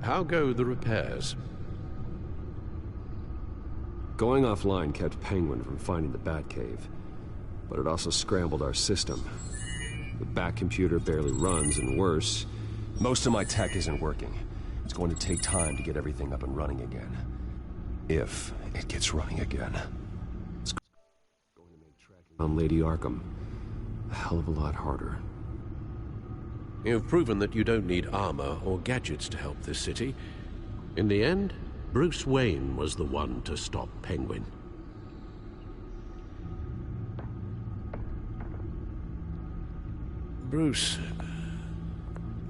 How go the repairs? Going offline kept Penguin from finding the Batcave, but it also scrambled our system. The Bat computer barely runs, and worse, most of my tech isn't working. It's going to take time to get everything up and running again. If it gets running again. It's going to make tracking on Lady Arkham a hell of a lot harder. You've proven that you don't need armor or gadgets to help this city. In the end, Bruce Wayne was the one to stop Penguin. Bruce,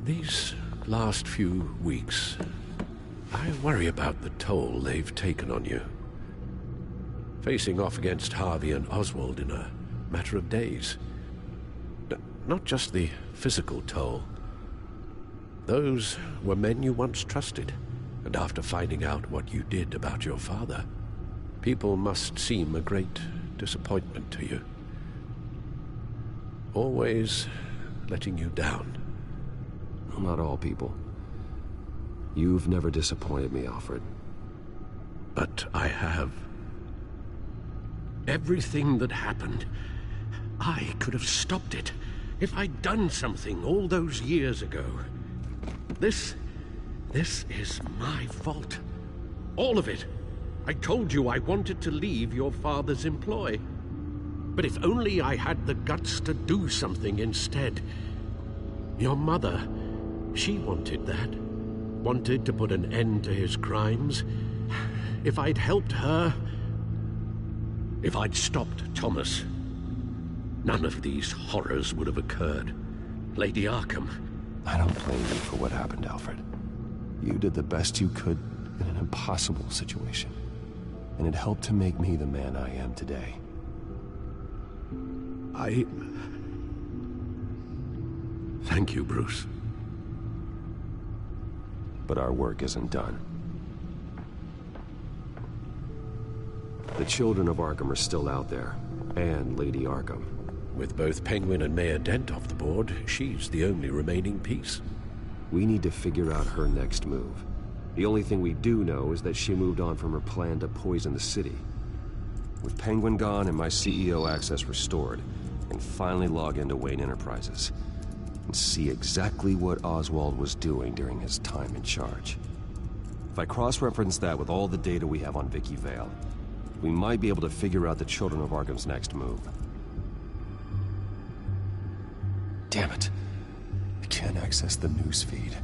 these last few weeks, I worry about the toll they've taken on you. Facing off against Harvey and Oswald in a matter of days. Not just the physical toll. Those were men you once trusted, and after finding out what you did about your father, people must seem a great disappointment to you. Always letting you down. Not all people. You've never disappointed me, Alfred. But I have. Everything that happened, I could have stopped it if I'd done something all those years ago. This is my fault. All of it. I told you I wanted to leave your father's employ. But if only I had the guts to do something instead. Your mother, she wanted that. Wanted to put an end to his crimes. If I'd helped her, if I'd stopped Thomas, none of these horrors would have occurred. Lady Arkham. I don't blame you for what happened, Alfred. You did the best you could in an impossible situation. And it helped to make me the man I am today. Thank you, Bruce. But our work isn't done. The children of Arkham are still out there, and Lady Arkham. With both Penguin and Mayor Dent off the board, she's the only remaining piece. We need to figure out her next move. The only thing we do know is that she moved on from her plan to poison the city. With Penguin gone and my CEO access restored, I can finally log into Wayne Enterprises and see exactly what Oswald was doing during his time in charge. If I cross-reference that with all the data we have on Vicky Vale, we might be able to figure out the Children of Arkham's next move. Damn it. I can't access the news feed.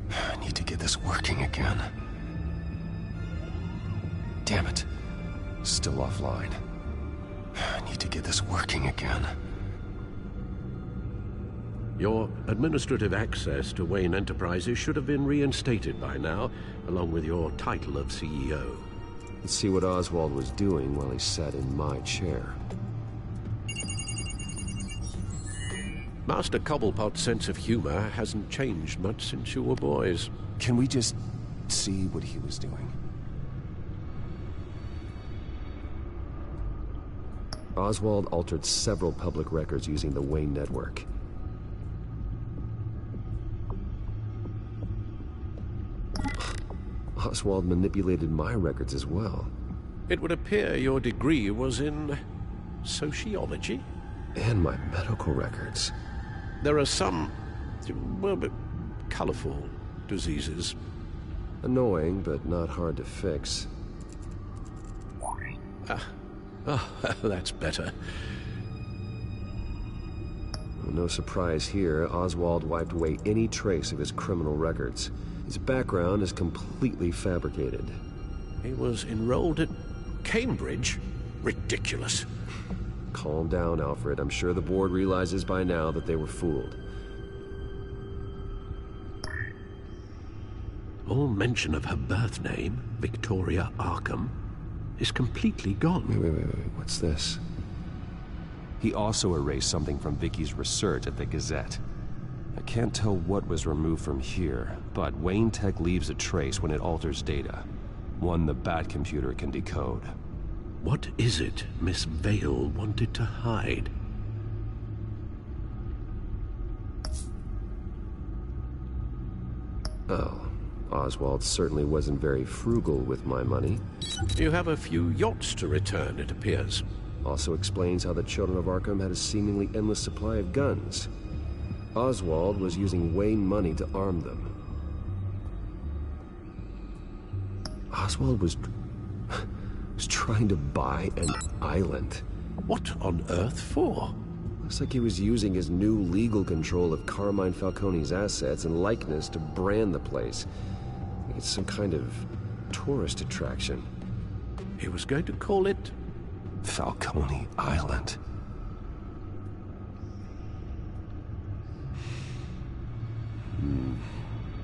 I need to get this working again. Damn it. Still offline. I need to get this working again. Your administrative access to Wayne Enterprises should have been reinstated by now, along with your title of CEO. Let's see what Oswald was doing while he sat in my chair. Master Cobblepot's sense of humor hasn't changed much since you were boys. Can we just see what he was doing? Oswald altered several public records using the Wayne network. Oswald manipulated my records as well. It would appear your degree was in sociology? And my medical records. There are some, well, but colorful diseases. Annoying, but not hard to fix. That's better. No surprise here, Oswald wiped away any trace of his criminal records. His background is completely fabricated. He was enrolled at Cambridge? Ridiculous. Calm down, Alfred. I'm sure the board realizes by now that they were fooled. All mention of her birth name, Victoria Arkham, is completely gone. Wait. What's this? He also erased something from Vicky's research at the Gazette. I can't tell what was removed from here, but Wayne Tech leaves a trace when it alters data. One the Bat computer can decode. What is it Miss Vale wanted to hide? Oh, Oswald certainly wasn't very frugal with my money. You have a few yachts to return, it appears. Also explains how the Children of Arkham had a seemingly endless supply of guns. Oswald was using Wayne money to arm them. Oswald was trying to buy an island. What on earth for? Looks like he was using his new legal control of Carmine Falcone's assets and likeness to brand the place. It's some kind of tourist attraction. He was going to call it Falcone Island.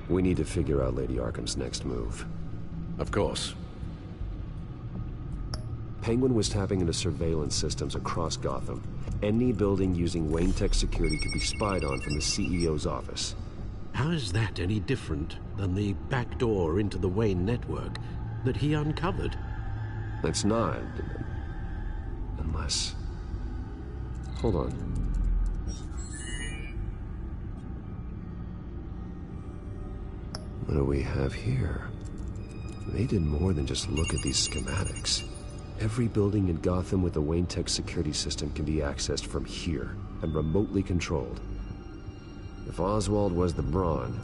We need to figure out Lady Arkham's next move. Of course. Penguin was tapping into surveillance systems across Gotham. Any building using Wayne Tech security could be spied on from the CEO's office. How is that any different than the back door into the Wayne network that he uncovered? It's not. Unless... Hold on. What do we have here? They did more than just look at these schematics. Every building in Gotham with a Wayne Tech security system can be accessed from here and remotely controlled. If Oswald was the brawn,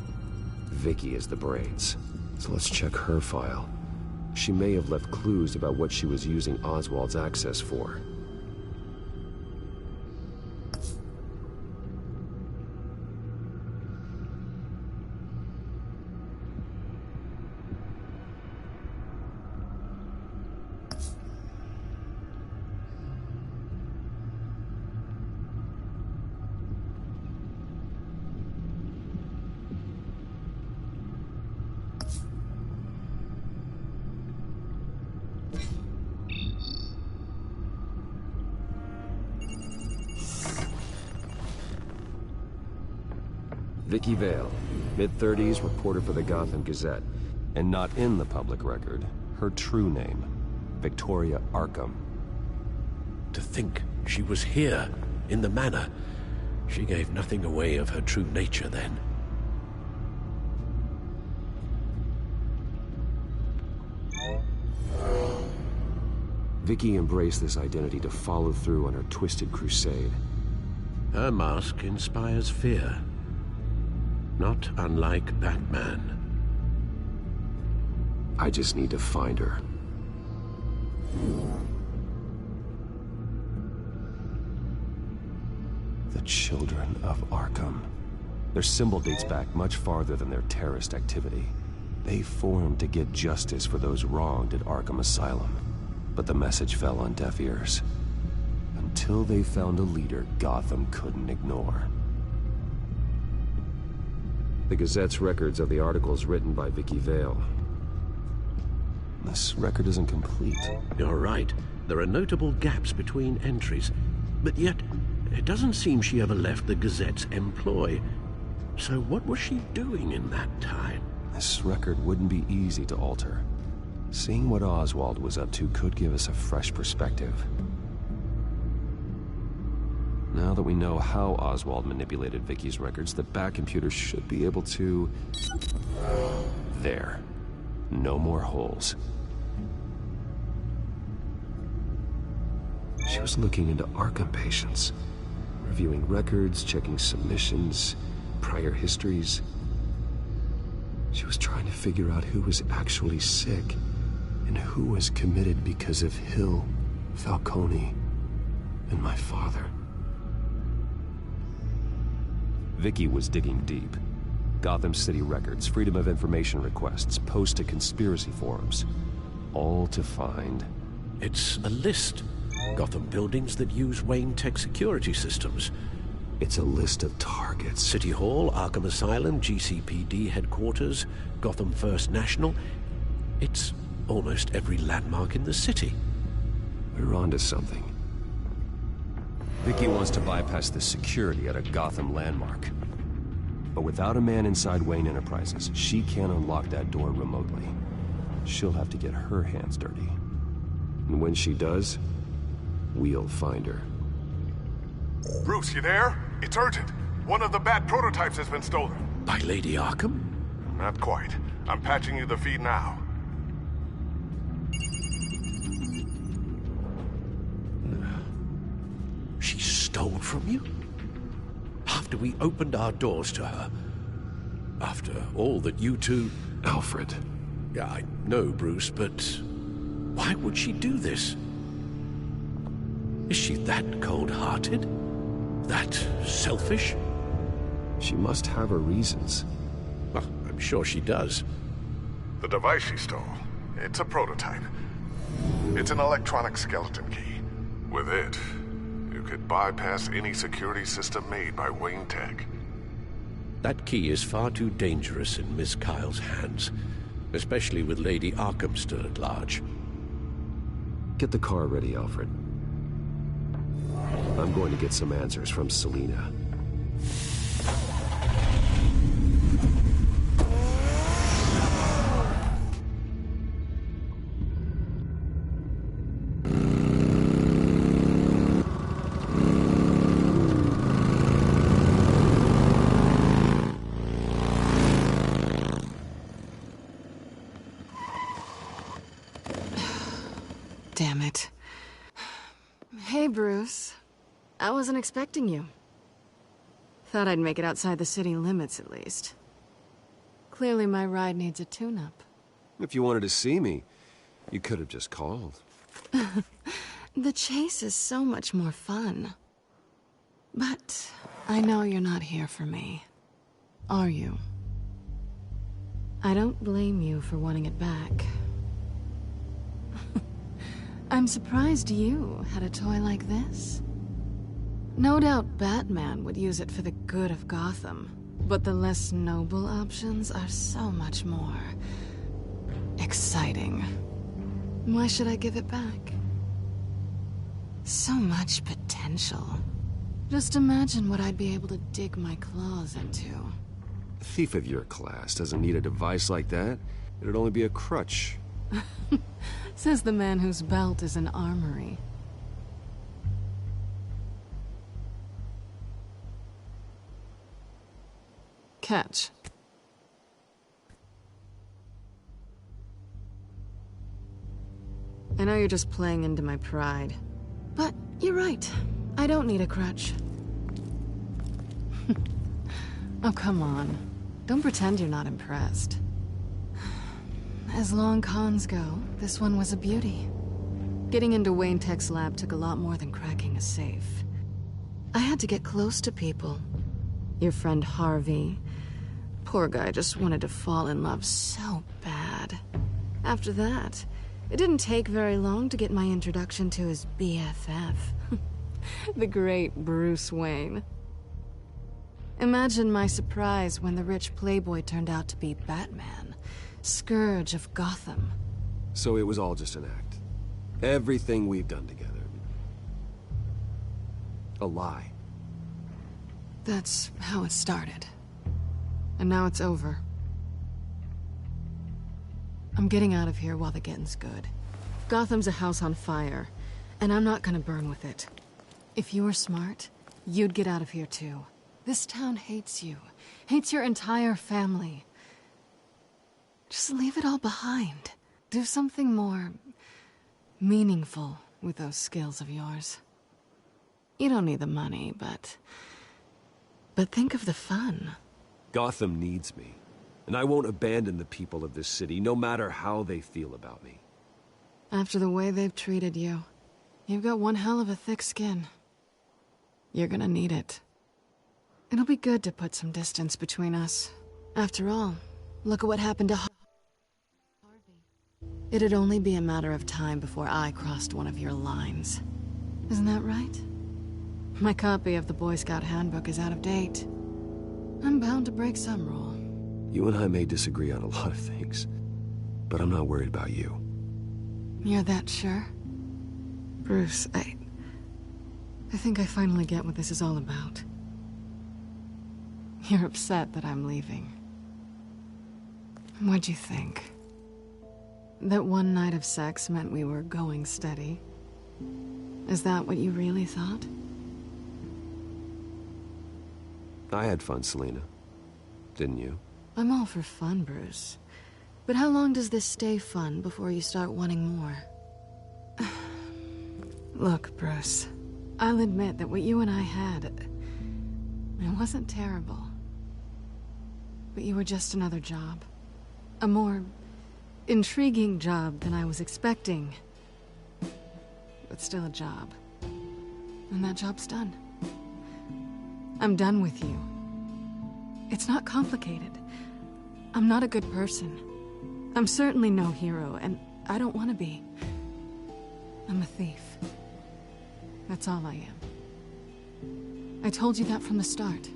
Vicky is the brains. So let's check her file. She may have left clues about what she was using Oswald's access for. Vicky Vale, mid-30s, reporter for the Gotham Gazette. And not in the public record, her true name, Victoria Arkham. To think she was here, in the manor. She gave nothing away of her true nature then. Vicky embraced this identity to follow through on her twisted crusade. Her mask inspires fear. Not unlike Batman. I just need to find her. The Children of Arkham. Their symbol dates back much farther than their terrorist activity. They formed to get justice for those wronged at Arkham Asylum. But the message fell on deaf ears. Until they found a leader Gotham couldn't ignore. The Gazette's records of the articles written by Vicky Vale. This record isn't complete. You're right. There are notable gaps between entries. But yet, it doesn't seem she ever left the Gazette's employ. So what was she doing in that time? This record wouldn't be easy to alter. Seeing what Oswald was up to could give us a fresh perspective. Now that we know how Oswald manipulated Vicky's records, the Bat computer should be able to... There. No more holes. She was looking into Arkham patients, reviewing records, checking submissions, prior histories. She was trying to figure out who was actually sick and who was committed because of Hill, Falcone, and my father. Vicky was digging deep. Gotham City records, Freedom of Information requests, posts to conspiracy forums. All to find... It's a list. Gotham buildings that use Wayne Tech security systems. It's a list of targets. City Hall, Arkham Asylum, GCPD headquarters, Gotham First National. It's almost every landmark in the city. We're onto something. Vicky wants to bypass the security at a Gotham landmark. But without a man inside Wayne Enterprises, she can't unlock that door remotely. She'll have to get her hands dirty. And when she does, we'll find her. Bruce, you there? It's urgent. One of the Bat prototypes has been stolen. By Lady Arkham? Not quite. I'm patching you the feed now. She stole from you? After we opened our doors to her? After all that you two... Alfred. Yeah, I know, Bruce, but why would she do this? Is she that cold-hearted? That selfish? She must have her reasons. Well, I'm sure she does. The device she stole, it's a prototype. It's an electronic skeleton key. With it, you could bypass any security system made by Wayne Tech. That key is far too dangerous in Miss Kyle's hands, especially with Lady Arkham still at large. Get the car ready, Alfred. I'm going to get some answers from Selina. Damn it. Hey, Bruce. I wasn't expecting you. Thought I'd make it outside the city limits, at least. Clearly my ride needs a tune-up. If you wanted to see me, you could have just called. The chase is so much more fun. But I know you're not here for me. Are you? I don't blame you for wanting it back. I'm surprised you had a toy like this. No doubt Batman would use it for the good of Gotham, but the less noble options are so much more exciting. Why should I give it back? So much potential. Just imagine what I'd be able to dig my claws into. A thief of your class doesn't need a device like that. It'd only be a crutch. Says the man whose belt is an armory. Catch. I know you're just playing into my pride, but you're right. I don't need a crutch. Oh, come on. Don't pretend you're not impressed. As long cons go, this one was a beauty. Getting into Wayne Tech's lab took a lot more than cracking a safe. I had to get close to people. Your friend Harvey. Poor guy just wanted to fall in love so bad. After that, it didn't take very long to get my introduction to his BFF. The great Bruce Wayne. Imagine my surprise when the rich playboy turned out to be Batman. Scourge of Gotham. So it was all just an act. Everything we've done together. A lie. That's how it started. And now it's over. I'm getting out of here while the getting's good. Gotham's a house on fire, and I'm not gonna burn with it. If you were smart, you'd get out of here too. This town hates you. Hates your entire family. Just leave it all behind. Do something more meaningful with those skills of yours. You don't need the money, but think of the fun. Gotham needs me, and I won't abandon the people of this city, no matter how they feel about me. After the way they've treated you, you've got one hell of a thick skin. You're gonna need it. It'll be good to put some distance between us. After all, look at what happened to Harvey. It'd only be a matter of time before I crossed one of your lines. Isn't that right? My copy of the Boy Scout Handbook is out of date. I'm bound to break some rule. You and I may disagree on a lot of things, but I'm not worried about you. You're that sure? Bruce, I think I finally get what this is all about. You're upset that I'm leaving. What'd you think? That one night of sex meant we were going steady? Is that what you really thought? I had fun, Selina. Didn't you? I'm all for fun, Bruce. But how long does this stay fun before you start wanting more? Look, Bruce, I'll admit that what you and I had, it wasn't terrible. But you were just another job. A more intriguing job than I was expecting. But still a job. And that job's done. I'm done with you. It's not complicated. I'm not a good person. I'm certainly no hero, and I don't want to be. I'm a thief. That's all I am. I told you that from the start.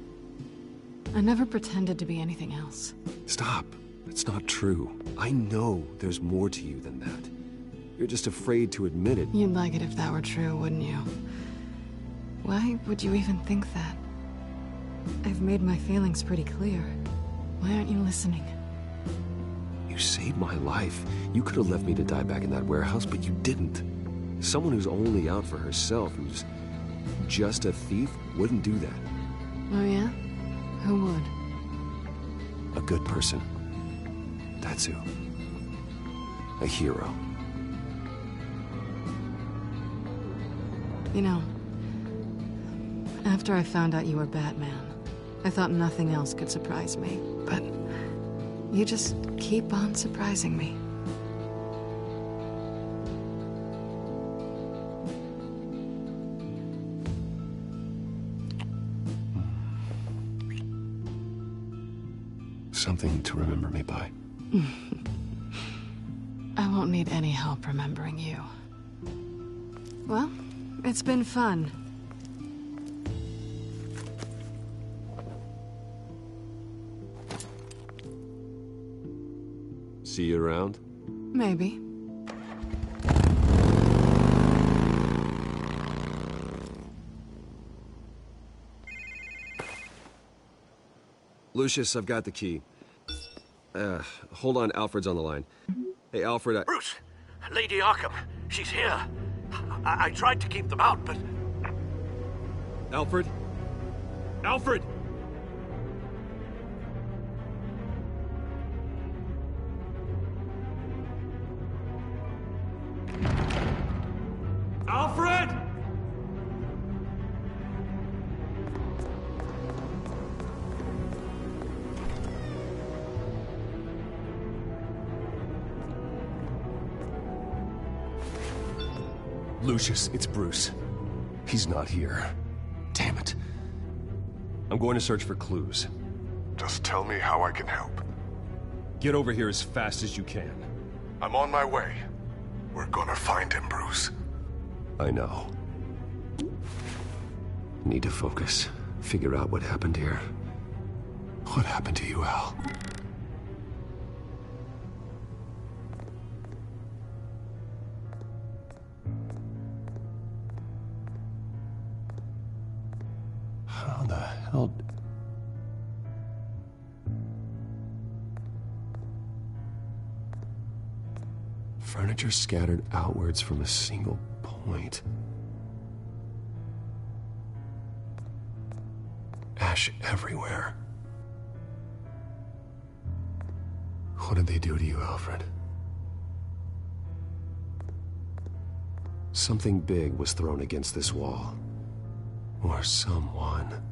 I never pretended to be anything else. Stop. It's not true. I know there's more to you than that. You're just afraid to admit it. You'd like it if that were true, wouldn't you? Why would you even think that? I've made my feelings pretty clear. Why aren't you listening? You saved my life. You could have left me to die back in that warehouse, but you didn't. Someone who's only out for herself, who's just a thief, wouldn't do that. Oh yeah? Who would? A good person. That's who. A hero. You know, after I found out you were Batman, I thought nothing else could surprise me. But you just keep on surprising me. Something to remember me by. I won't need any help remembering you. Well, it's been fun. See you around? Maybe. Lucius, I've got the key. Hold on, Alfred's on the line. Hey, Alfred, Bruce! Lady Arkham, she's here. I tried to keep them out, but... Alfred? Alfred! Alfred! Lucius, it's Bruce. He's not here. Damn it. I'm going to search for clues. Just tell me how I can help. Get over here as fast as you can. I'm on my way. We're gonna find him, Bruce. I know. Need to focus. Figure out what happened here. What happened to you, Al? How the hell... Furniture scattered outwards from a single point. Ash everywhere. What did they do to you, Alfred? Something big was thrown against this wall. Or someone.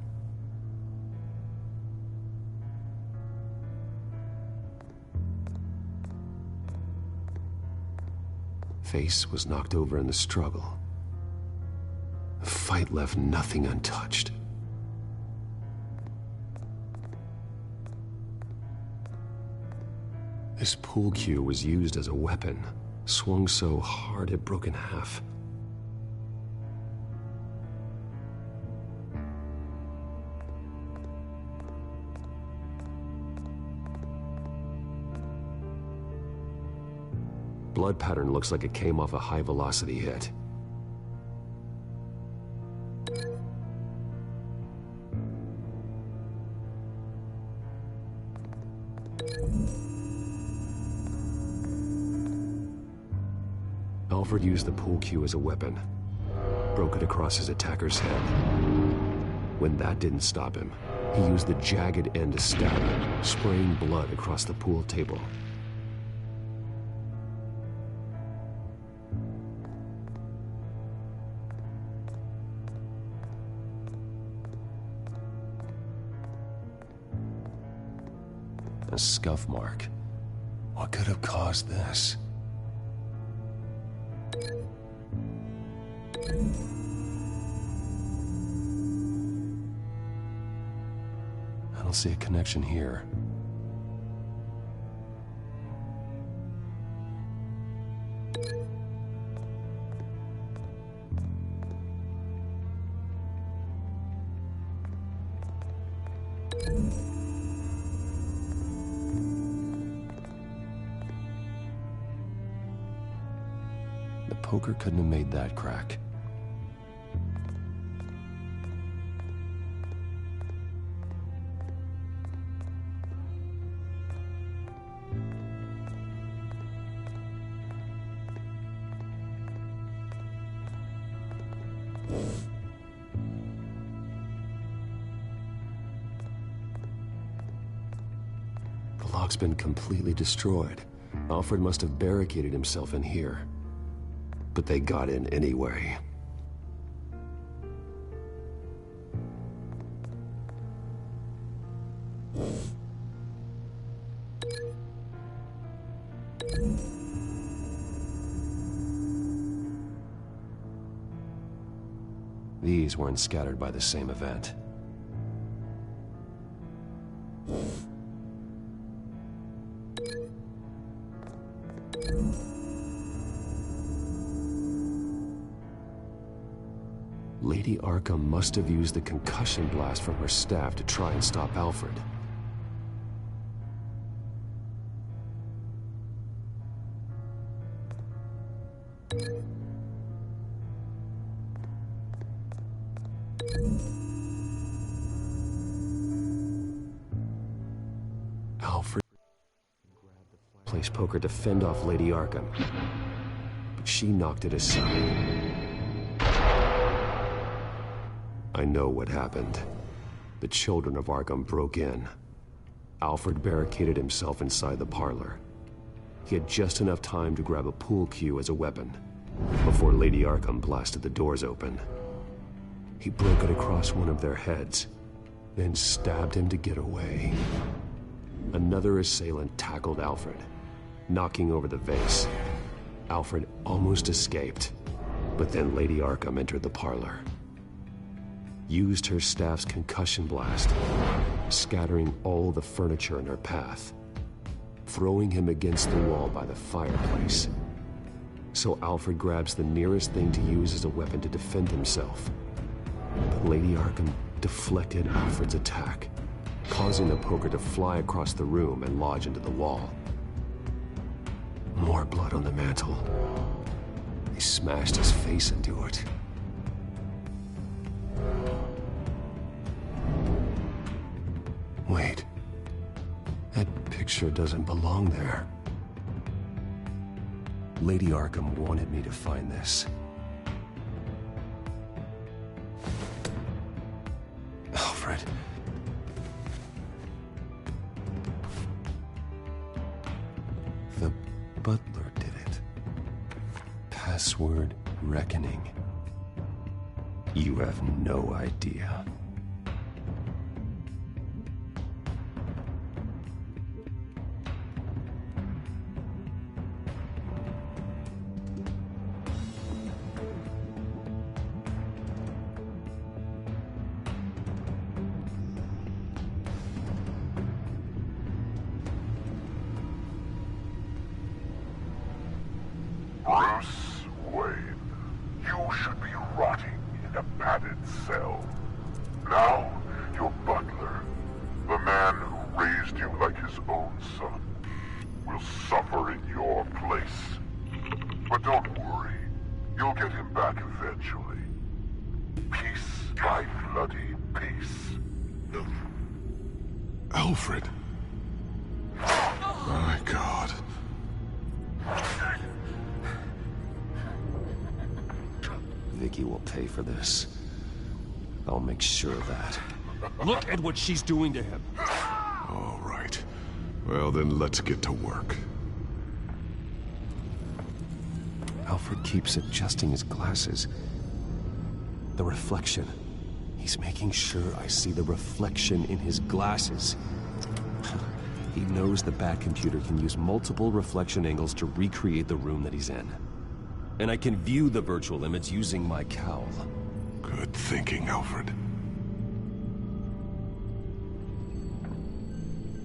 Face was knocked over in the struggle. The fight left nothing untouched. This pool cue was used as a weapon, swung so hard it broke in half. Blood pattern looks like it came off a high-velocity hit. Alfred used the pool cue as a weapon. Broke it across his attacker's head. When that didn't stop him, He used the jagged end to stab her, spraying blood across the pool table. A scuff mark. What could have caused this? I don't see a connection here. The poker couldn't have made that crack. The lock's been completely destroyed. Alfred must have barricaded himself in here. But they got in anyway. These weren't scattered by the same event. Lady Arkham must have used the concussion blast from her staff to try and stop Alfred. Alfred grabbed the place poker to fend off Lady Arkham, but she knocked it aside. I know what happened. The children of Arkham broke in. Alfred barricaded himself inside the parlor. He had just enough time to grab a pool cue as a weapon before Lady Arkham blasted the doors open. He broke it across one of their heads, then stabbed him to get away. Another assailant tackled Alfred, knocking over the vase. Alfred almost escaped, but then Lady Arkham entered the parlor. Used her staff's concussion blast, scattering all the furniture in her path, throwing him against the wall by the fireplace. So Alfred grabs the nearest thing to use as a weapon to defend himself. But Lady Arkham deflected Alfred's attack, causing the poker to fly across the room and lodge into the wall. More blood on the mantel. They smashed his face into it. Wait. That picture doesn't belong there. Lady Arkham wanted me to find this. Alfred. The butler did it. Password reckoning. You have no idea. Bruce Wayne, you should be rotting in a padded cell. Now, your butler, the man who raised you like his own son, will suffer in your place. But don't worry, you'll get him back eventually. Peace by bloody peace. Alfred. My God. Vicky will pay for this. I'll make sure of that. Look at what she's doing to him. All right. Well, then let's get to work. Alfred keeps adjusting his glasses. The reflection. He's making sure I see the reflection in his glasses. He knows the Batcomputer can use multiple reflection angles to recreate the room that he's in. And I can view the virtual image using my cowl. Good thinking, Alfred.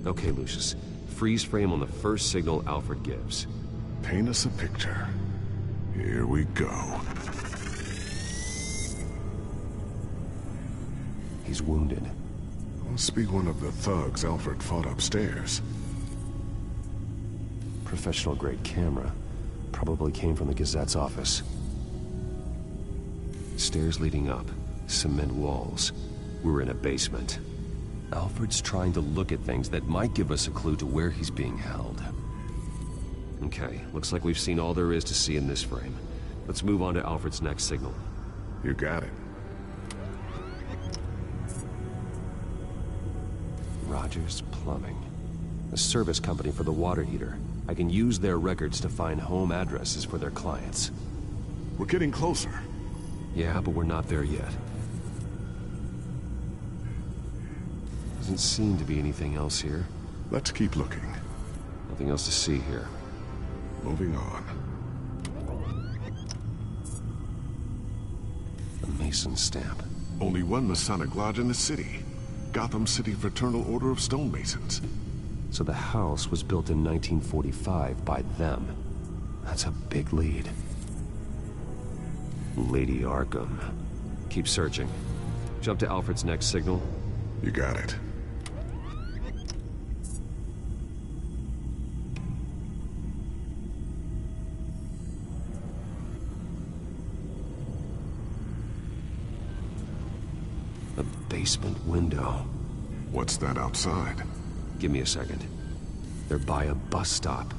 Okay, Lucius. Freeze frame on the first signal Alfred gives. Paint us a picture. Here we go. He's wounded. Must be one of the thugs Alfred fought upstairs. Professional-grade camera. Probably came from the Gazette's office. Stairs leading up. Cement walls. We're in a basement. Alfred's trying to look at things that might give us a clue to where he's being held. Okay, looks like we've seen all there is to see in this frame. Let's move on to Alfred's next signal. You got it. Rogers Plumbing. A service company for the water heater. I can use their records to find home addresses for their clients. We're getting closer. Yeah, but we're not there yet. Doesn't seem to be anything else here. Let's keep looking. Nothing else to see here. Moving on. A Mason stamp. Only one Masonic lodge in the city. Gotham City Fraternal Order of Stonemasons. So the house was built in 1945 by them. That's a big lead. Lady Arkham. Keep searching. Jump to Alfred's next signal. You got it. A basement window. What's that outside? Give me a second. They're by a bus stop.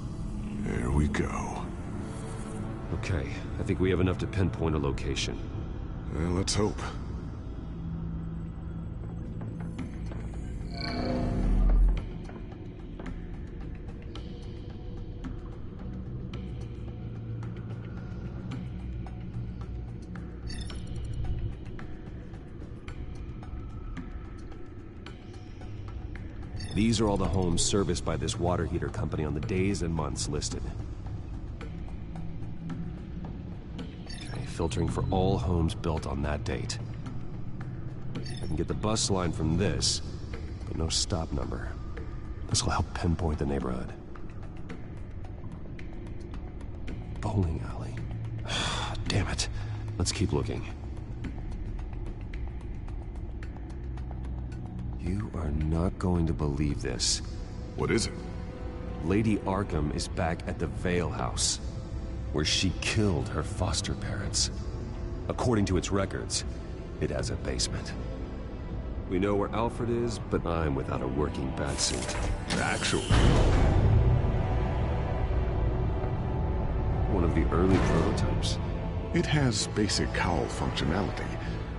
There we go. Okay, I think we have enough to pinpoint a location. Well, let's hope. These are all the homes serviced by this water heater company on the days and months listed. Okay, filtering for all homes built on that date. I can get the bus line from this, but no stop number. This will help pinpoint the neighborhood. Bowling alley. Damn it. Let's keep looking. You are not going to believe this. What is it? Lady Arkham is back at the Vale House, where she killed her foster parents. According to its records, it has a basement. We know where Alfred is, but I'm without a working batsuit. Actually. One of the early prototypes. It has basic cowl functionality,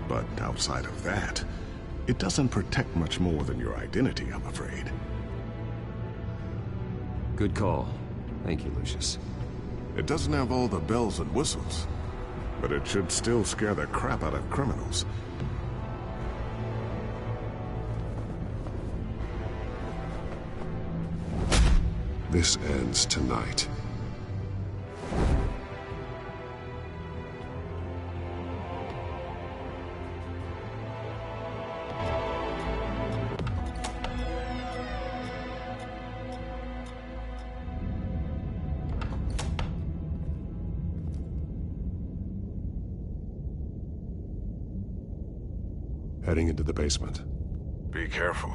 but outside of that, it doesn't protect much more than your identity, I'm afraid. Good call. Thank you, Lucius. It doesn't have all the bells and whistles, but it should still scare the crap out of criminals. This ends tonight. Heading into the basement. Be careful.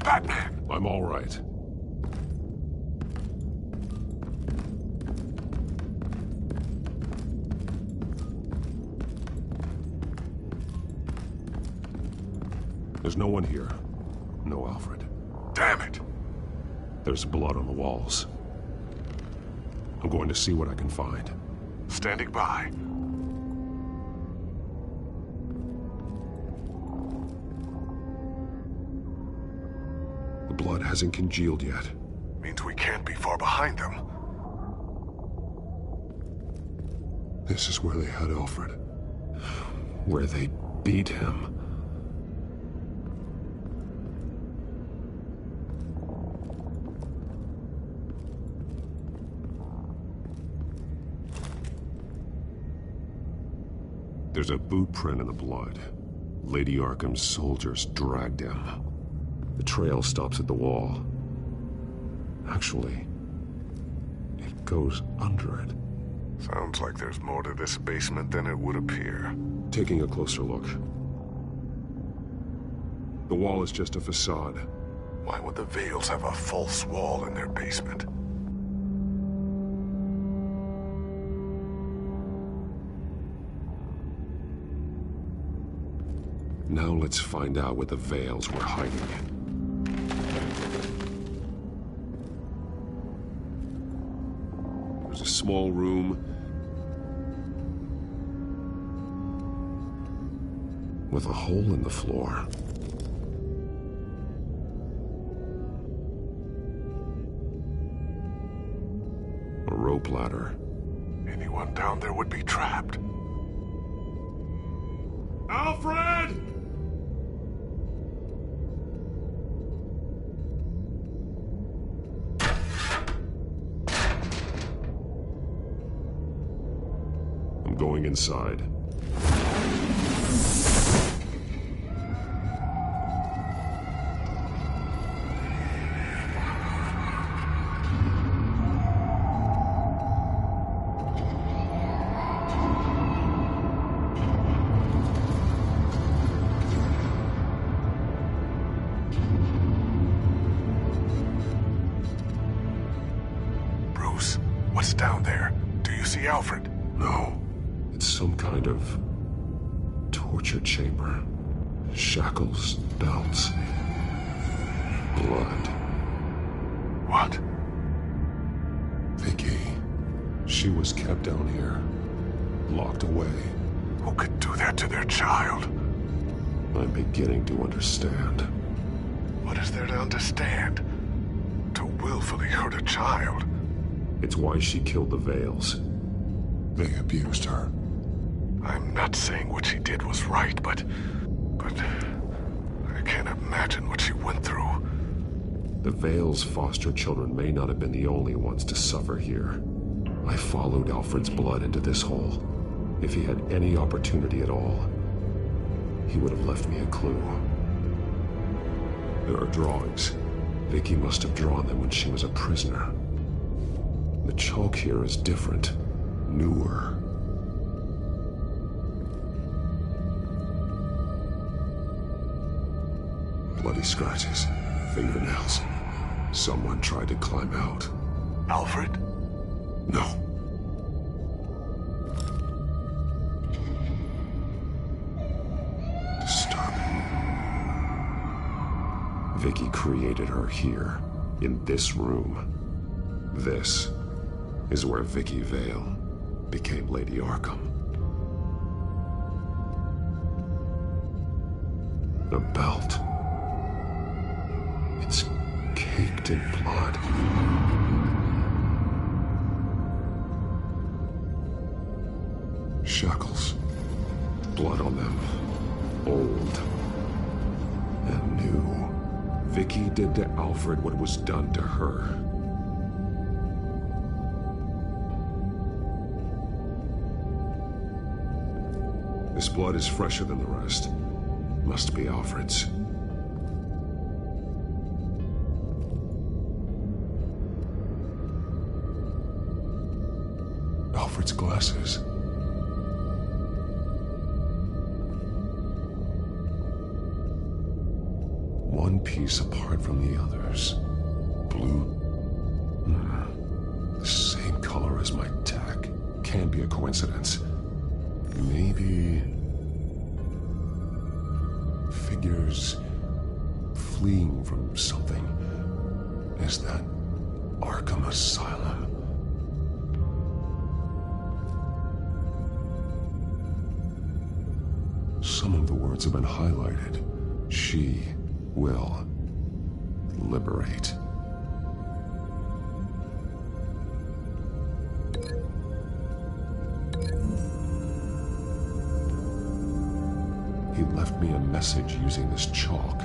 Batman! I'm all right. There's no one here. No Alfred. Damn it! There's blood on the walls. I'm going to see what I can find. Standing by. The blood hasn't congealed yet. Means we can't be far behind them. This is where they had Alfred. Where they beat him. There's a boot print in the blood. Lady Arkham's soldiers dragged him. The trail stops at the wall. Actually, it goes under it. Sounds like there's more to this basement than it would appear. Taking a closer look. The wall is just a facade. Why would the Vales have a false wall in their basement? Now let's find out what the Vales were hiding. There's a small room with a hole in the floor. A rope ladder. Anyone down there would be trapped. Alfred! I'm going inside. Bruce, what's down there? Do you see Alfred? No. It's some kind of torture chamber. Shackles, belts, blood. What? Vicky. She was kept down here, locked away. Who could do that to their child? I'm beginning to understand. What is there to understand? To willfully hurt a child? It's why she killed the Vales. They abused her. I'm not saying what she did was right, but I can't imagine what she went through. The Vales' foster children may not have been the only ones to suffer here. I followed Alfred's blood into this hole. If he had any opportunity at all, he would have left me a clue. There are drawings. Vicky must have drawn them when she was a prisoner. The chalk here is different, newer. Bloody scratches, fingernails. Someone tried to climb out. Alfred? No. Disturbing. Vicky created her here, in this room. This is where Vicky Vale became Lady Arkham. A belt. It's caked in blood. Shackles. Blood on them. Old. And new. Vicky did to Alfred what was done to her. This blood is fresher than the rest. Must be Alfred's. Alfred's glasses. One piece apart from the others. Blue. The same color as my tack. Can't be a coincidence. Maybe... figures fleeing from something. Is that Arkham Asylum. Some of the words have been highlighted. She will liberate. He left me a message using this chalk,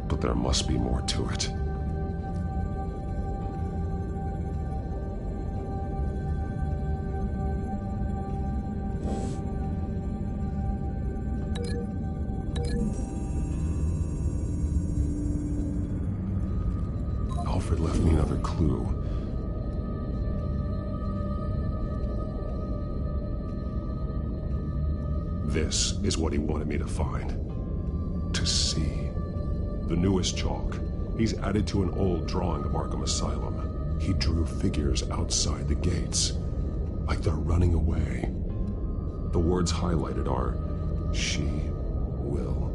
but there must be more to it. Alfred left me another clue. This is what he wanted me to find. To see. The newest chalk. He's added to an old drawing of Arkham Asylum. He drew figures outside the gates. Like they're running away. The words highlighted are, she will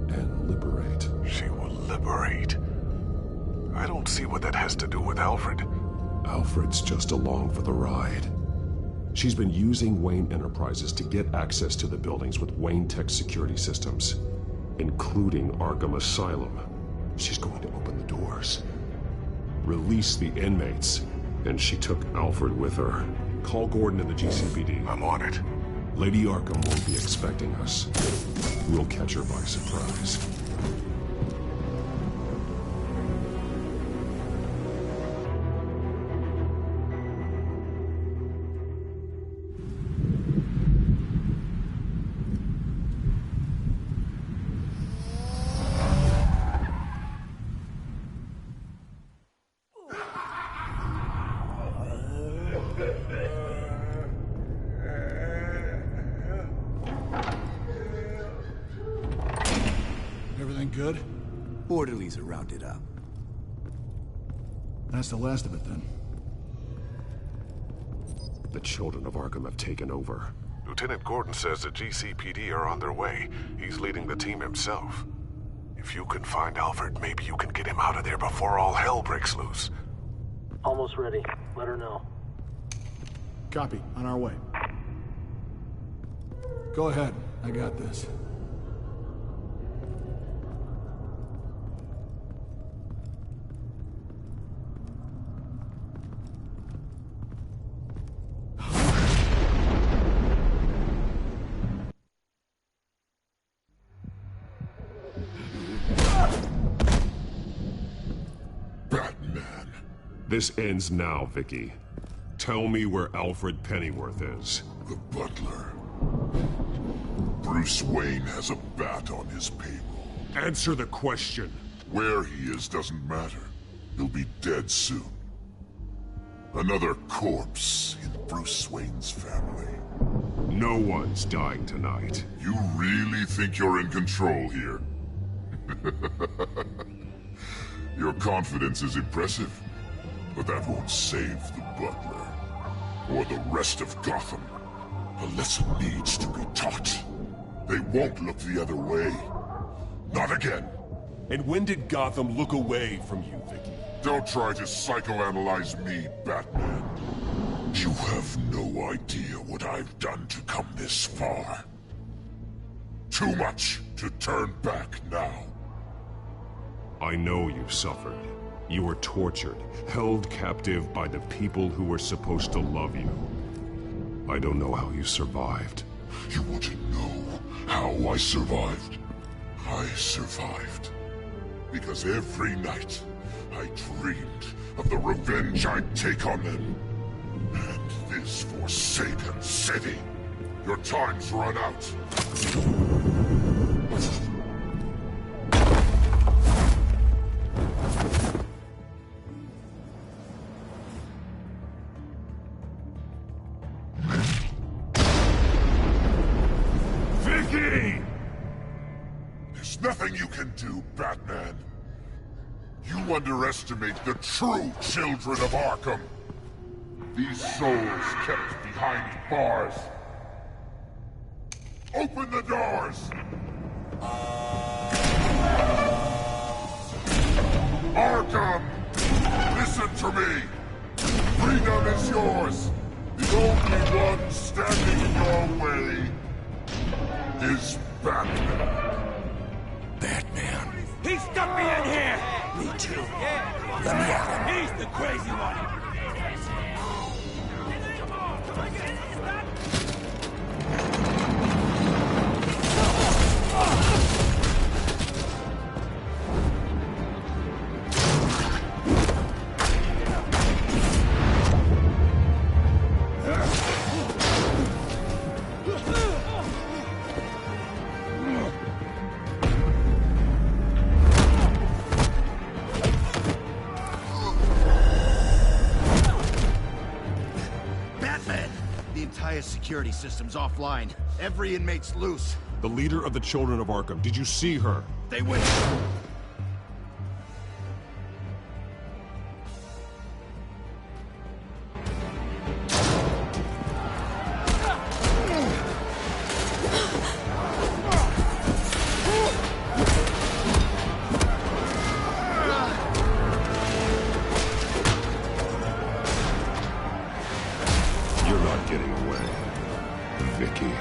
and liberate. She will liberate. I don't see what that has to do with Alfred. Alfred's just along for the ride. She's been using Wayne Enterprises to get access to the buildings with Wayne Tech security systems, including Arkham Asylum. She's going to open the doors, release the inmates, and she took Alfred with her. Call Gordon and the GCPD. I'm on it. Lady Arkham won't be expecting us. We'll catch her by surprise. Everything good? Orderlies are rounded up. That's the last of it, then. The children of Arkham have taken over. Lieutenant Gordon says the GCPD are on their way. He's leading the team himself. If you can find Alfred, maybe you can get him out of there before all hell breaks loose. Almost ready. Let her know. Copy. On our way. Go ahead. I got this. This ends now, Vicky. Tell me where Alfred Pennyworth is. The butler. Bruce Wayne has a bat on his payroll. Answer the question. Where he is doesn't matter. He'll be dead soon. Another corpse in Bruce Wayne's family. No one's dying tonight. You really think you're in control here? Your confidence is impressive. But that won't save the butler, or the rest of Gotham. A lesson needs to be taught. They won't look the other way. Not again. And when did Gotham look away from you, Vicky? Don't try to psychoanalyze me, Batman. You have no idea what I've done to come this far. Too much to turn back now. I know you suffered. You were tortured, held captive by the people who were supposed to love you. I don't know how you survived. You want to know how I survived? I survived because every night I dreamed of the revenge I'd take on them. And this forsaken city. Your time's run out. Nothing you can do, Batman. You underestimate the true children of Arkham. These souls kept behind bars. Open the doors! Arkham! This Listen to me! Freedom is yours! The only one standing in your way is Batman. Batman. He stuck me in here! Me too. Let me at him. He's the crazy one! Security system's offline. Every inmate's loose. The leader of the Children of Arkham. Did you see her? They went... You're not getting away, Vicky.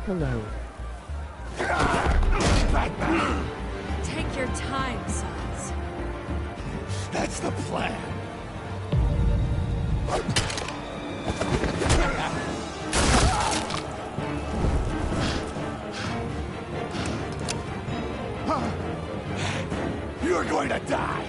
Hello. Take your time, sons. That's the plan. You're going to die.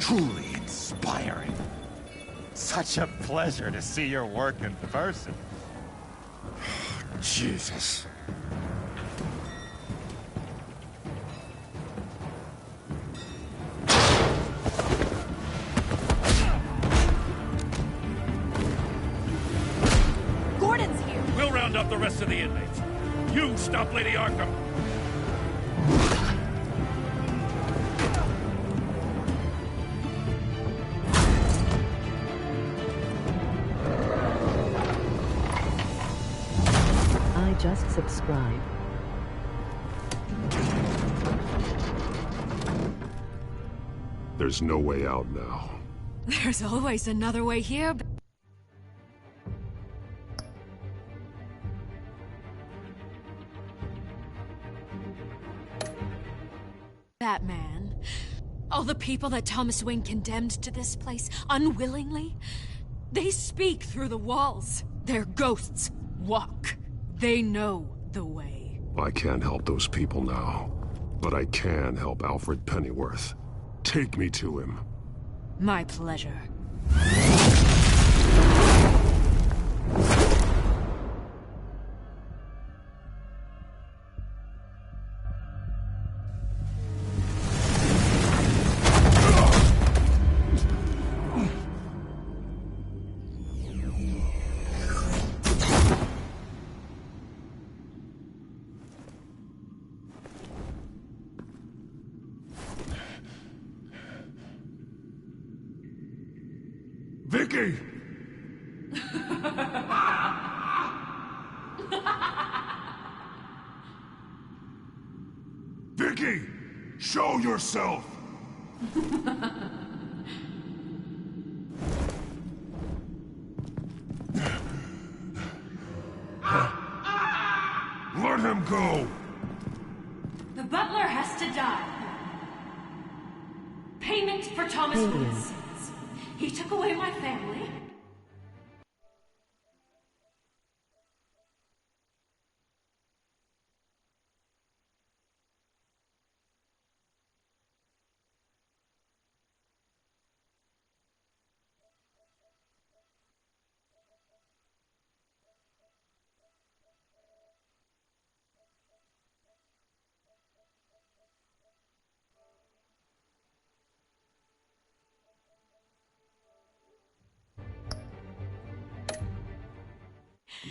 Truly inspiring. Such a pleasure to see your work in person. Jesus. Gordon's here. We'll round up the rest of the inmates. You stop Lady Arkham. Just subscribe. There's no way out now. There's always another way here. Batman. All the people that Thomas Wayne condemned to this place, unwillingly, they speak through the walls. Their ghosts walk. They know the way. I can't help those people now, but I can help Alfred Pennyworth. Take me to him. My pleasure. Vicky! Vicky! Show yourself! Let him go! The butler has to die. Payment for Thomas Wayne's sins. He took away my family.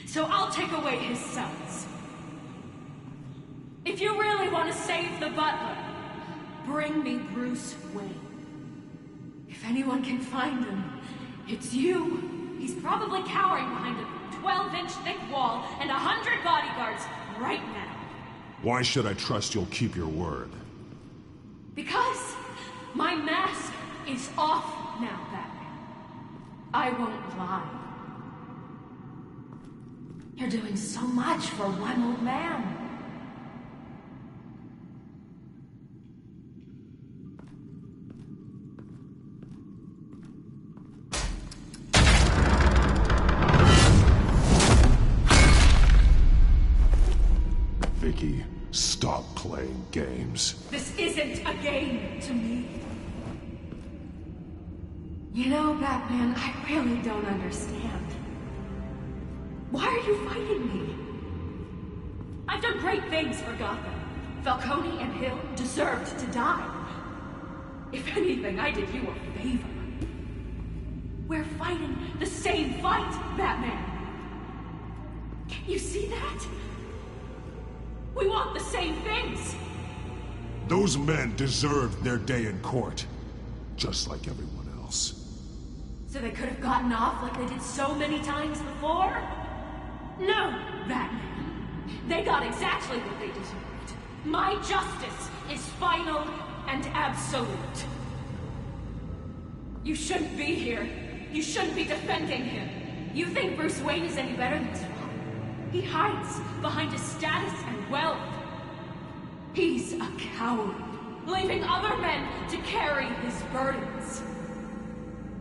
So I'll take away his sons. If you really want to save the butler, bring me Bruce Wayne. If anyone can find him, it's you. He's probably cowering behind a 12-inch thick wall and 100 bodyguards right now. Why should I trust you'll keep your word? Because my mask is off now, Batman. I won't lie. You're doing so much for one old man. Vicky, stop playing games. This isn't a game to me. You know, Batman, I really don't understand. Why are you fighting me? I've done great things for Gotham. Falcone and Hill deserved to die. If anything, I did you a favor. We're fighting the same fight, Batman. Can you see that? We want the same things. Those men deserved their day in court, just like everyone else. So they could have gotten off like they did so many times before? No, Batman. They got exactly what they deserved. My justice is final and absolute. You shouldn't be here. You shouldn't be defending him. You think Bruce Wayne is any better than his father? He hides behind his status and wealth. He's a coward, leaving other men to carry his burdens.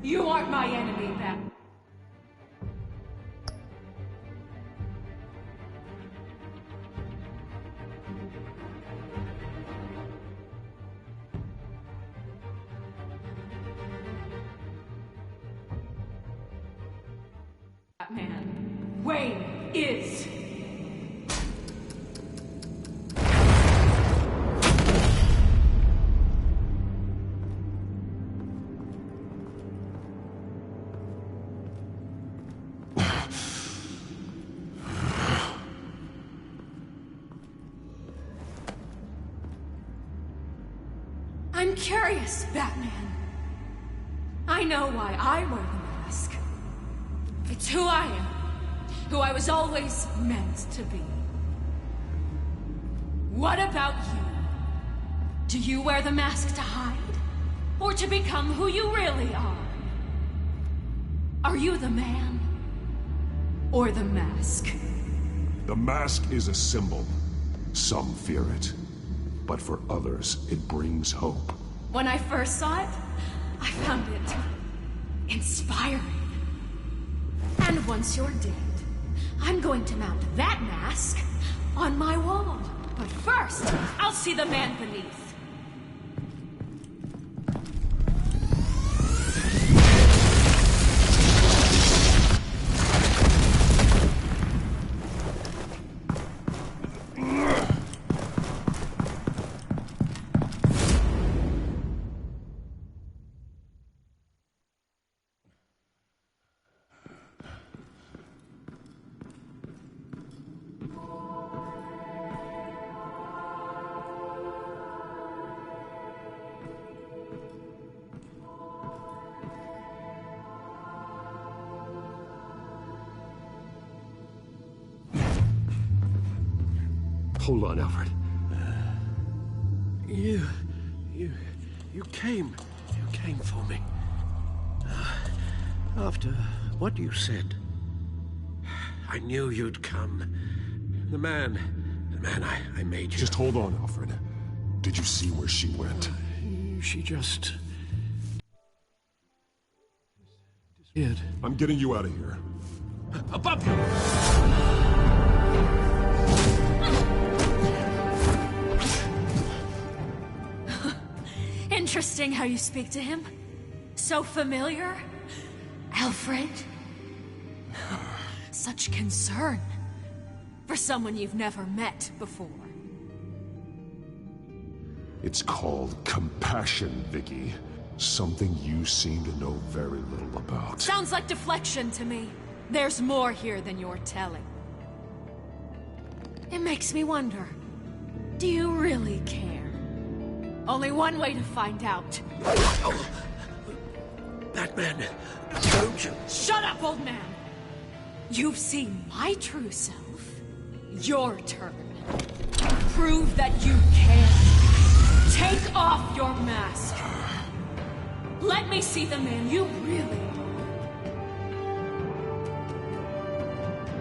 You aren't my enemy, Batman. Batman. Wayne is. I'm curious, Batman. I know why I wear the mask. It's who I am. Who I was always meant to be. What about you? Do you wear the mask to hide? Or to become who you really are? Are you the man? Or the mask? The mask is a symbol. Some fear it. But for others, it brings hope. When I first saw it, I found it inspiring. And once you're dead, I'm going to mount that mask on my wall. But first, I'll see the man beneath. Hold on, Alfred. You came for me. After what you said, I knew you'd come. The man I made you. Just hold on, Alfred. Did you see where she went? She just... Ed. I'm getting you out of here. Above you! Interesting how you speak to him. So familiar. Alfred. Such concern. For someone you've never met before. It's called compassion, Vicky. Something you seem to know very little about. Sounds like deflection to me. There's more here than you're telling. It makes me wonder. Do you really care? Only one way to find out. Batman, don't you... Shut up, old man! You've seen my true self. Your turn. Prove that you can. Take off your mask. Let me see the man you really are.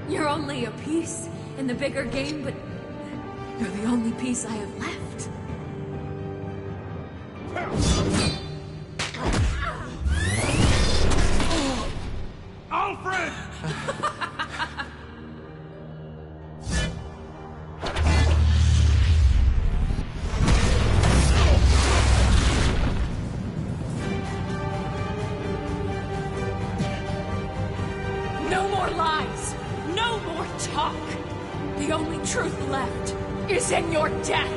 You're only a piece in the bigger game, but you're the only piece I have left. Alfred! No more lies! No more talk! The only truth left is in your death!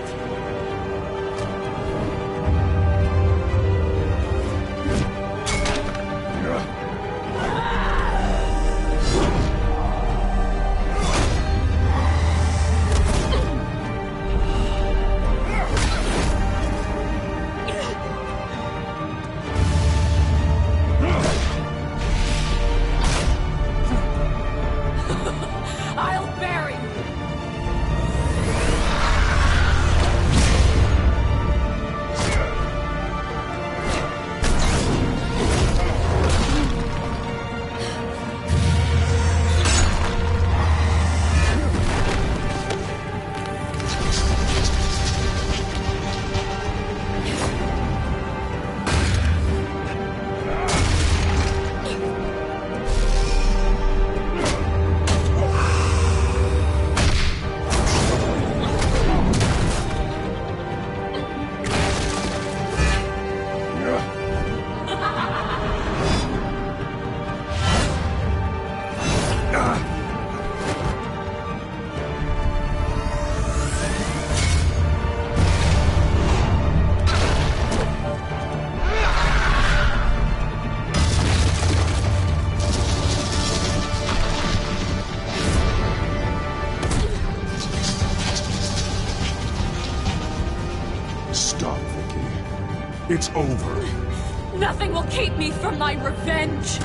Stop, Vicky. It's over. Nothing will keep me from my revenge!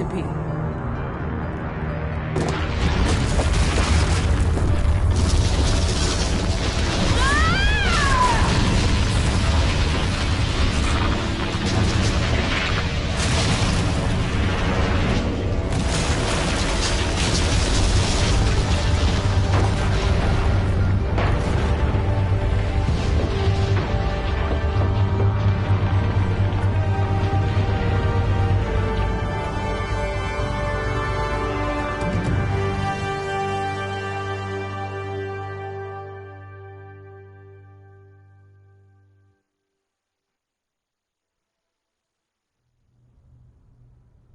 to be.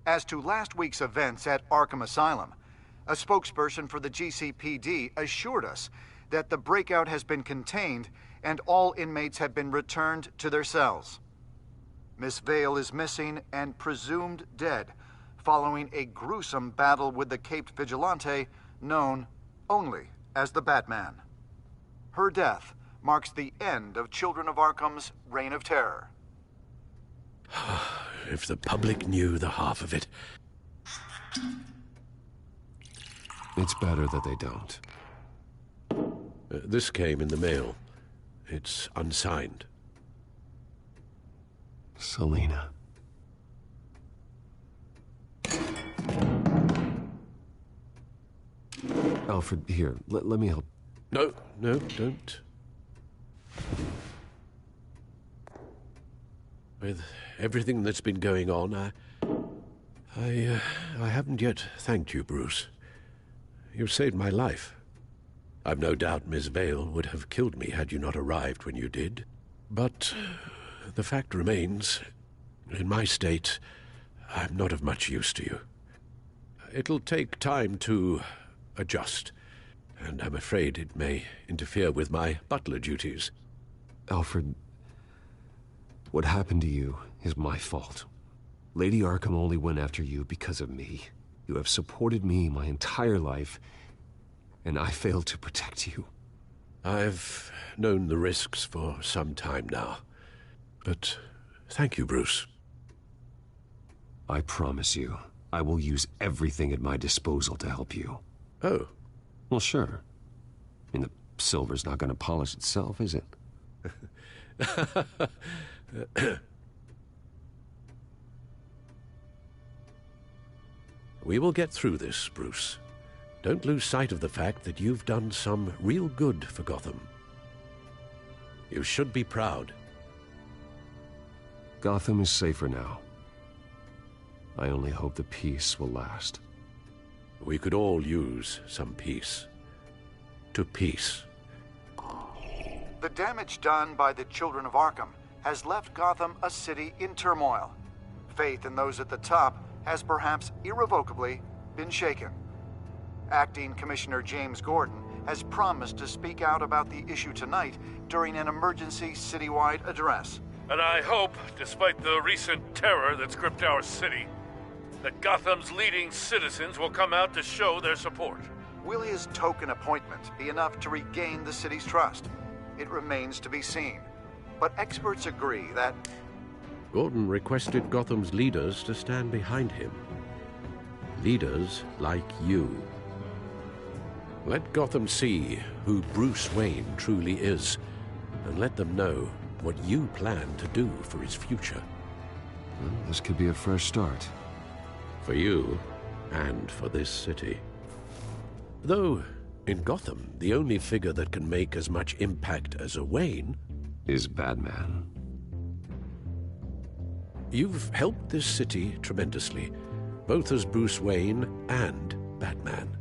As to last week's events at Arkham Asylum, a spokesperson for the GCPD assured us that the breakout has been contained and all inmates have been returned to their cells. Miss Vale is missing and presumed dead following a gruesome battle with the caped vigilante known only as the Batman. Her death marks the end of Children of Arkham's reign of terror. If the public knew the half of it. It's better that they don't. This came in the mail. It's unsigned. Selina. Alfred, here, let me help. No, don't. With everything that's been going on, I haven't yet thanked you, Bruce. You've saved my life. I've no doubt Miss Vale would have killed me had you not arrived when you did. But the fact remains, in my state, I'm not of much use to you. It'll take time to adjust, and I'm afraid it may interfere with my butler duties. Alfred, what happened to you is my fault. Lady Arkham only went after you because of me. You have supported me my entire life, and I failed to protect you. I've known the risks for some time now, but thank you, Bruce. I promise you, I will use everything at my disposal to help you. Oh. Well, sure. I mean, the silver's not going to polish itself, is it? We will get through this, Bruce. Don't lose sight of the fact that you've done some real good for Gotham. You should be proud. Gotham is safer now. I only hope the peace will last. We could all use some peace. To peace. The damage done by the Children of Arkham has left Gotham a city in turmoil. Faith in those at the top has perhaps irrevocably been shaken. Acting Commissioner James Gordon has promised to speak out about the issue tonight during an emergency citywide address. And I hope, despite the recent terror that's gripped our city, that Gotham's leading citizens will come out to show their support. Will his token appointment be enough to regain the city's trust? It remains to be seen. But experts agree that Gordon requested Gotham's leaders to stand behind him. Leaders like you. Let Gotham see who Bruce Wayne truly is, and let them know what you plan to do for his future. Well, this could be a fresh start. For you, and for this city. Though, in Gotham, the only figure that can make as much impact as a Wayne is Batman. You've helped this city tremendously, both as Bruce Wayne and Batman.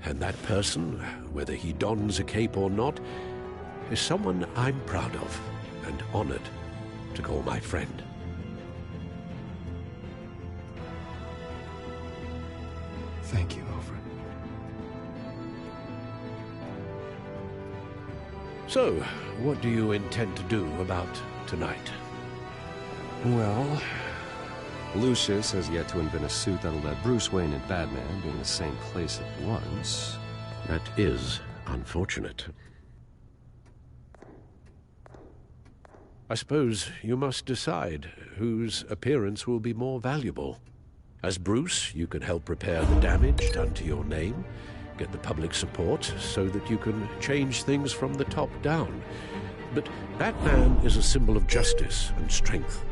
And that person, whether he dons a cape or not, is someone I'm proud of and honored to call my friend. Thank you, Alfred. So, what do you intend to do about tonight? Well, Lucius has yet to invent a suit that'll let Bruce Wayne and Batman be in the same place at once. That is unfortunate. I suppose you must decide whose appearance will be more valuable. As Bruce, you can help repair the damage done to your name, get the public support so that you can change things from the top down. But Batman is a symbol of justice and strength.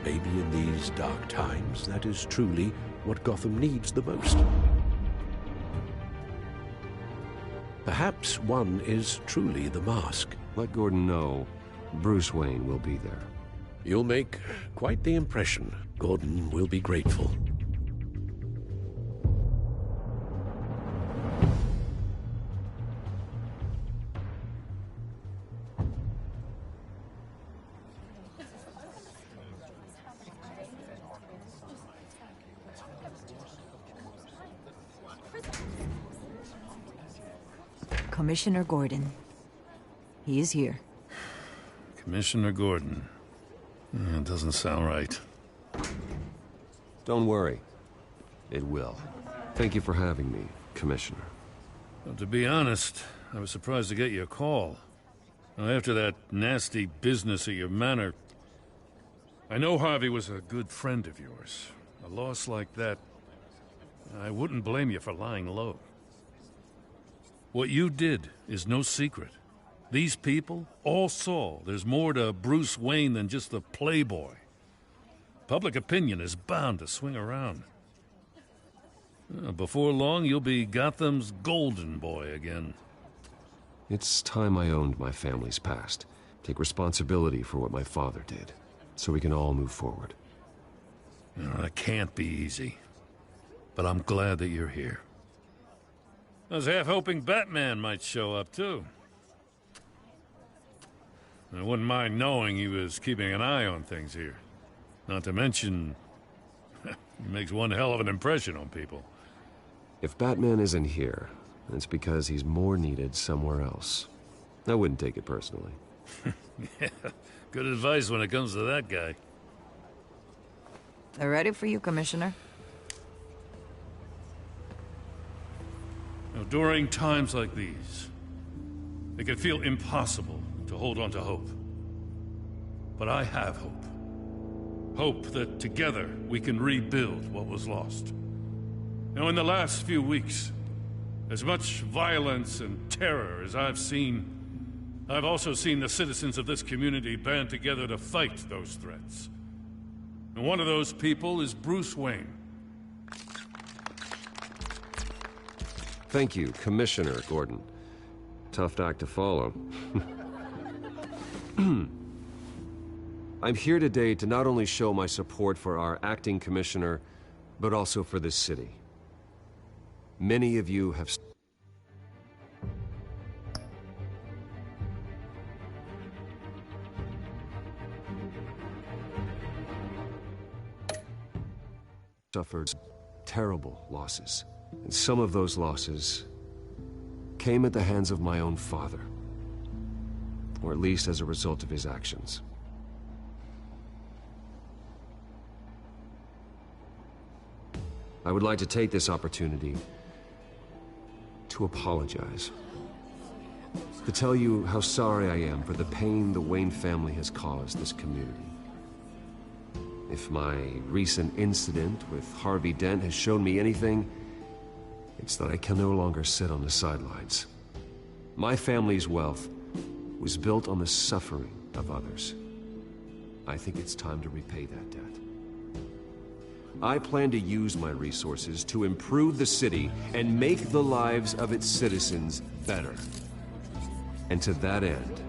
Maybe in these dark times, that is truly what Gotham needs the most. Perhaps one is truly the mask. Let Gordon know Bruce Wayne will be there. You'll make quite the impression. Gordon will be grateful. Commissioner Gordon. He is here. Commissioner Gordon. It doesn't sound right. Don't worry. It will. Thank you for having me, Commissioner. Well, to be honest, I was surprised to get your call. Now, after that nasty business at your manor, I know Harvey was a good friend of yours. A loss like that, I wouldn't blame you for lying low. What you did is no secret. These people all saw there's more to Bruce Wayne than just the playboy. Public opinion is bound to swing around. Before long, you'll be Gotham's golden boy again. It's time I owned my family's past. Take responsibility for what my father did, so we can all move forward. That can't be easy. But I'm glad that you're here. I was half hoping Batman might show up, too. I wouldn't mind knowing he was keeping an eye on things here. Not to mention, he makes one hell of an impression on people. If Batman isn't here, it's because he's more needed somewhere else. I wouldn't take it personally. Yeah, good advice when it comes to that guy. They're ready for you, Commissioner. Now, during times like these, it can feel impossible to hold on to hope. But I have hope. Hope that together we can rebuild what was lost. Now, in the last few weeks, as much violence and terror as I've seen, I've also seen the citizens of this community band together to fight those threats. And one of those people is Bruce Wayne. Thank you, Commissioner Gordon. Tough act to follow. I'm here today to not only show my support for our acting commissioner, but also for this city. Many of you have suffered terrible losses. And some of those losses came at the hands of my own father. Or at least as a result of his actions. I would like to take this opportunity to apologize. To tell you how sorry I am for the pain the Wayne family has caused this community. If my recent incident with Harvey Dent has shown me anything, it's that I can no longer sit on the sidelines. My family's wealth was built on the suffering of others. I think it's time to repay that debt. I plan to use my resources to improve the city and make the lives of its citizens better. And to that end,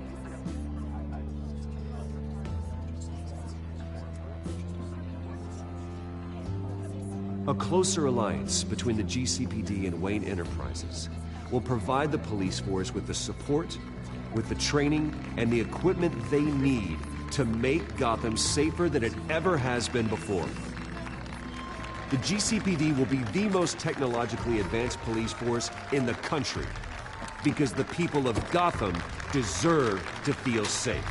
a closer alliance between the GCPD and Wayne Enterprises will provide the police force with the support, with the training, and the equipment they need to make Gotham safer than it ever has been before. The GCPD will be the most technologically advanced police force in the country, because the people of Gotham deserve to feel safe.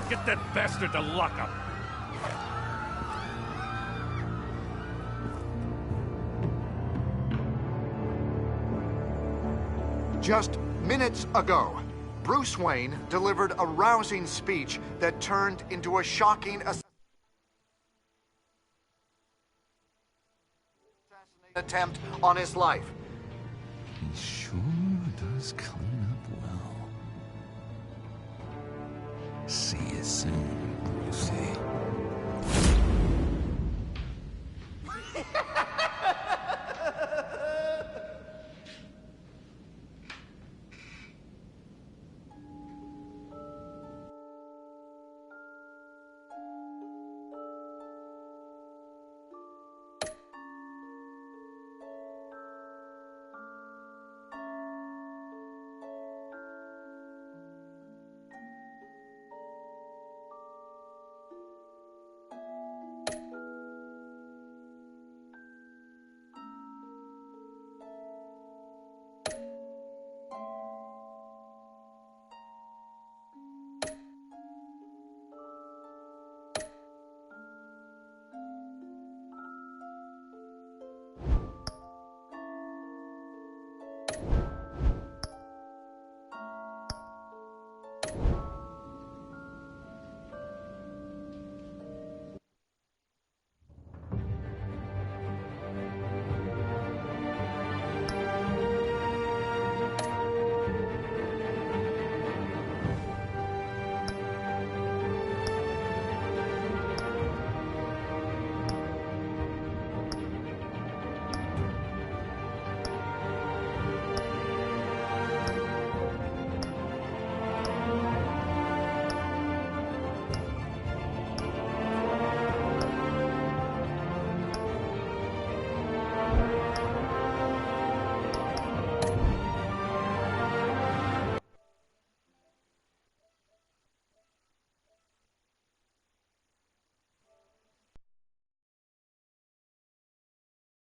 Get that bastard to lockup. Just minutes ago, Bruce Wayne delivered a rousing speech that turned into a shocking attempt on his life. He sure does clean up well. See you soon, Brucey.